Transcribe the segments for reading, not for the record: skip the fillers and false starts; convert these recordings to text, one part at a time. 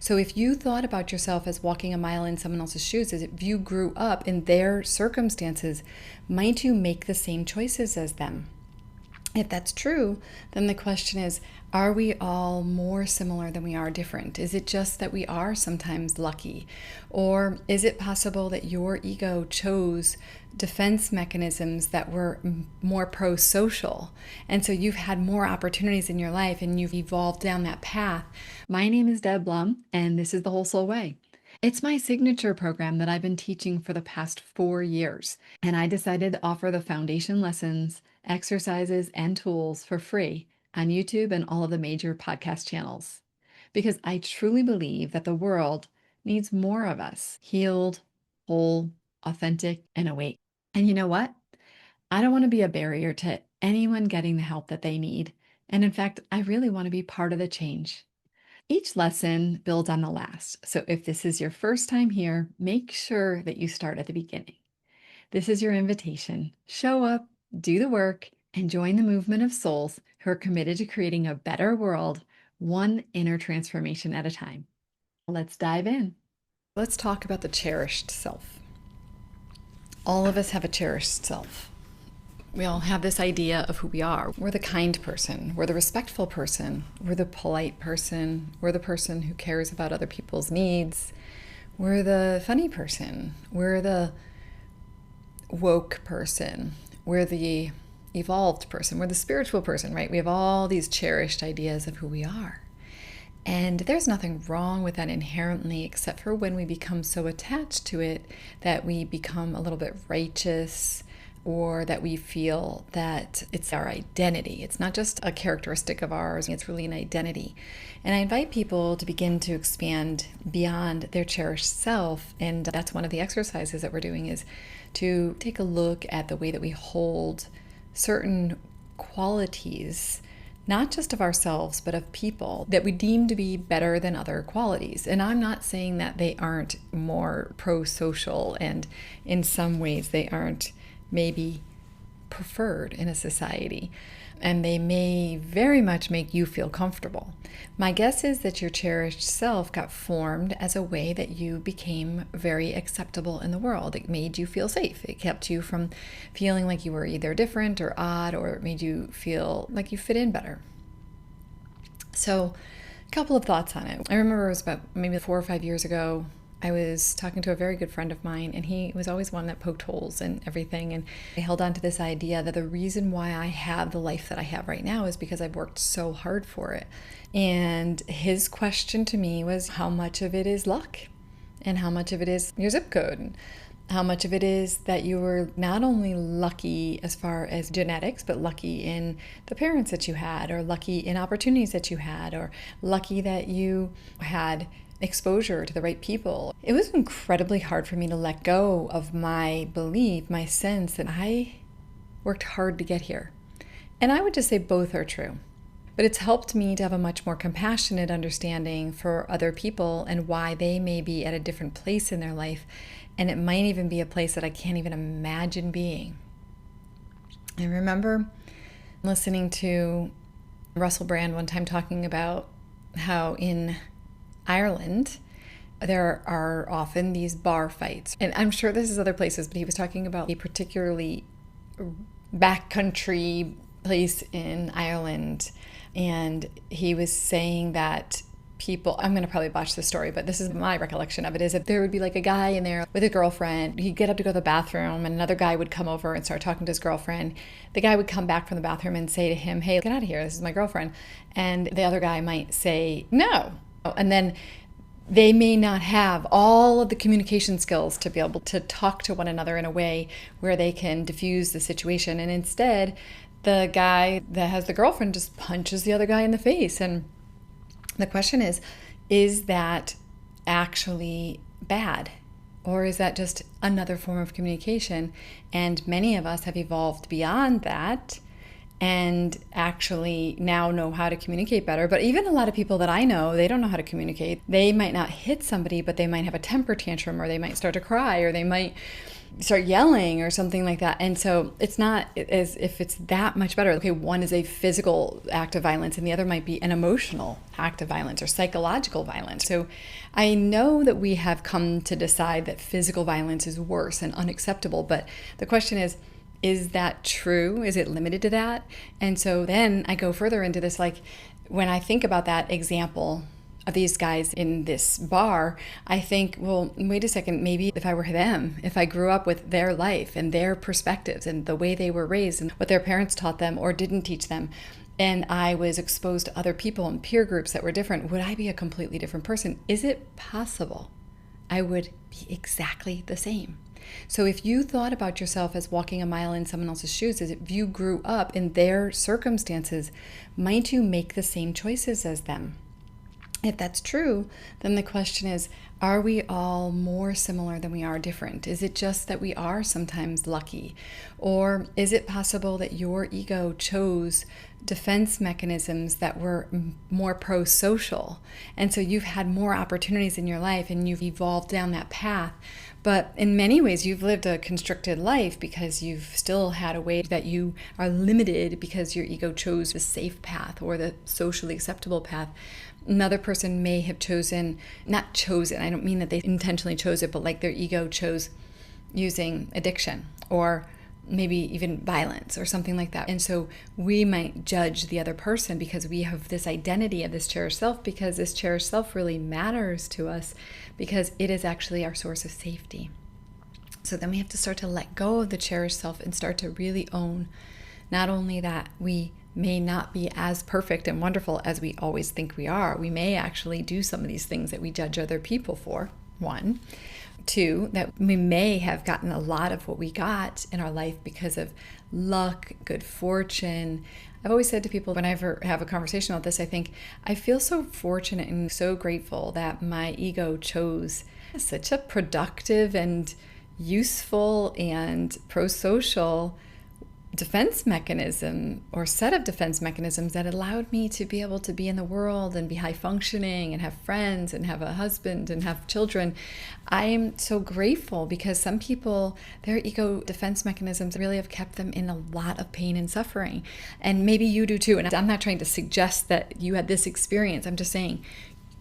So if you thought about yourself as walking a mile in someone else's shoes, as if you grew up in their circumstances, might you make the same choices as them? If that's true, then the question is, are we all more similar than we are different? Is it just that we are sometimes lucky? Or is it possible that your ego chose defense mechanisms that were more pro-social? And so you've had more opportunities in your life and you've evolved down that path. My name is Deb Blum, and this is The Whole Soul Way. It's my signature program that I've been teaching for the past 4 years, and I decided to offer the foundation lessons, exercises, and tools for free on YouTube and all of the major podcast channels. Because I truly believe that the world needs more of us, healed, whole, authentic, and awake. And you know what? I don't want to be a barrier to anyone getting the help that they need. And in fact, I really want to be part of the change. Each lesson builds on the last. So if this is your first time here, make sure that you start at the beginning. This is your invitation. Show up, do the work, and join the movement of souls who are committed to creating a better world, one inner transformation at a time. Let's dive in. Let's talk about the cherished self. All of us have a cherished self. We all have this idea of who we are. We're the kind person. We're the respectful person. We're the polite person. We're the person who cares about other people's needs. We're the funny person. We're the woke person. We're the evolved person. We're the spiritual person, right? We have all these cherished ideas of who we are. And there's nothing wrong with that inherently, except for when we become so attached to it that we become a little bit righteous, or that we feel that it's our identity. It's not just a characteristic of ours, it's really an identity. And I invite people to begin to expand beyond their cherished self. And that's one of the exercises that we're doing, is to take a look at the way that we hold certain qualities, not just of ourselves, but of people that we deem to be better than other qualities. And I'm not saying that they aren't more pro-social, and in some ways they aren't maybe preferred in a society, and they may very much make you feel comfortable. My guess is that your cherished self got formed as a way that you became very acceptable in the world. It made you feel safe. It kept you from feeling like you were either different or odd, or it made you feel like you fit in better. So a couple of thoughts on it. I remember it was about maybe 4 or 5 years ago. I was talking to a very good friend of mine, and he was always one that poked holes in everything. And I held on to this idea that the reason why I have the life that I have right now is because I've worked so hard for it. And his question to me was, how much of it is luck? And how much of it is your zip code? And how much of it is that you were not only lucky as far as genetics, but lucky in the parents that you had, or lucky in opportunities that you had, or lucky that you had exposure to the right people. It was incredibly hard for me to let go of my belief, my sense that I worked hard to get here. And I would just say both are true. But it's helped me to have a much more compassionate understanding for other people and why they may be at a different place in their life. And it might even be a place that I can't even imagine being. I remember listening to Russell Brand one time talking about how in Ireland, there are often these bar fights. And I'm sure this is other places, but he was talking about a particularly backcountry place in Ireland. And he was saying that people, I'm going to probably botch the story, but this is my recollection of it, is that there would be like a guy in there with a girlfriend. He'd get up to go to the bathroom, and another guy would come over and start talking to his girlfriend. The guy would come back from the bathroom and say to him, "Hey, get out of here. This is my girlfriend." And the other guy might say, "No." And then they may not have all of the communication skills to be able to talk to one another in a way where they can diffuse the situation. And instead, the guy that has the girlfriend just punches the other guy in the face. And the question is that actually bad? Or is that just another form of communication? And many of us have evolved beyond that and actually now know how to communicate better. But even a lot of people that I know, they don't know how to communicate. They might not hit somebody, but they might have a temper tantrum, or they might start to cry, or they might start yelling or something like that. And so it's not as if it's that much better. Okay, one is a physical act of violence and the other might be an emotional act of violence or psychological violence. So I know that we have come to decide that physical violence is worse and unacceptable, but the question is that true? Is it limited to that? And so then I go further into this, like when I think about that example of these guys in this bar, I think, well, wait a second, maybe if I were them, if I grew up with their life and their perspectives and the way they were raised and what their parents taught them or didn't teach them, and I was exposed to other people and peer groups that were different, would I be a completely different person? Is it possible I would be exactly the same? So if you thought about yourself as walking a mile in someone else's shoes, as if you grew up in their circumstances, might you make the same choices as them? If that's true, then the question is, are we all more similar than we are different? Is it just that we are sometimes lucky? Or is it possible that your ego chose defense mechanisms that were more pro-social? And so you've had more opportunities in your life and you've evolved down that path. But in many ways, you've lived a constricted life because you've still had a way that you are limited because your ego chose the safe path or the socially acceptable path. Another person may have not chosen, I don't mean that they intentionally chose it, but like their ego chose using addiction or maybe even violence or something like that. And so we might judge the other person because we have this identity of this cherished self, because this cherished self really matters to us because it is actually our source of safety. So then we have to start to let go of the cherished self and start to really own not only that we may not be as perfect and wonderful as we always think we are. We may actually do some of these things that we judge other people for, one. Two, that we may have gotten a lot of what we got in our life because of luck, good fortune. I've always said to people when I ever have a conversation about this, I feel so fortunate and so grateful that my ego chose such a productive and useful and pro-social defense mechanism or set of defense mechanisms that allowed me to be able to be in the world and be high functioning and have friends and have a husband and have children. I am so grateful because some people, their ego defense mechanisms really have kept them in a lot of pain and suffering. And maybe you do too. And I'm not trying to suggest that you had this experience. I'm just saying,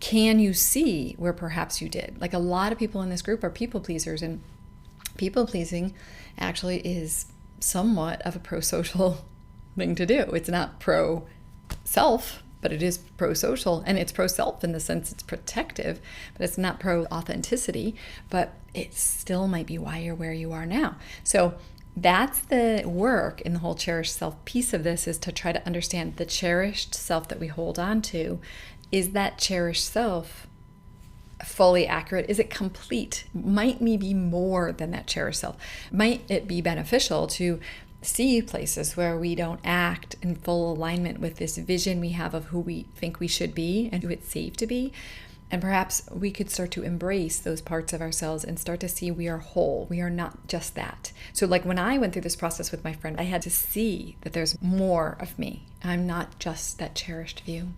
can you see where perhaps you did? Like a lot of people in this group are people pleasers, and people pleasing actually is somewhat of a pro-social thing to do. It's not pro-self, but it is pro-social, and it's pro-self in the sense it's protective, but it's not pro-authenticity, but it still might be why you're where you are now. So that's the work in the whole cherished self piece of this, is to try to understand the cherished self that we hold on to. Is that cherished self fully accurate? Is it complete? Might we be more than that cherished self? Might it be beneficial to see places where we don't act in full alignment with this vision we have of who we think we should be and who it's safe to be? And perhaps we could start to embrace those parts of ourselves and start to see we are whole. We are not just that. So like when I went through this process with my friend, I had to see that there's more of me. I'm not just that cherished view.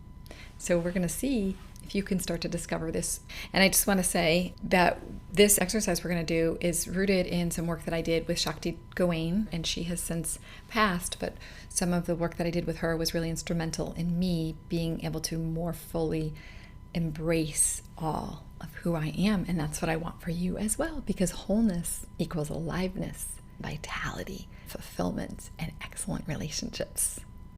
So we're going to see if you can start to discover this. And I just want to say that this exercise we're going to do is rooted in some work that I did with Shakti Gawain, and she has since passed, but some of the work that I did with her was really instrumental in me being able to more fully embrace all of who I am. And that's what I want for you as well, because wholeness equals aliveness, vitality, fulfillment, and excellent relationships.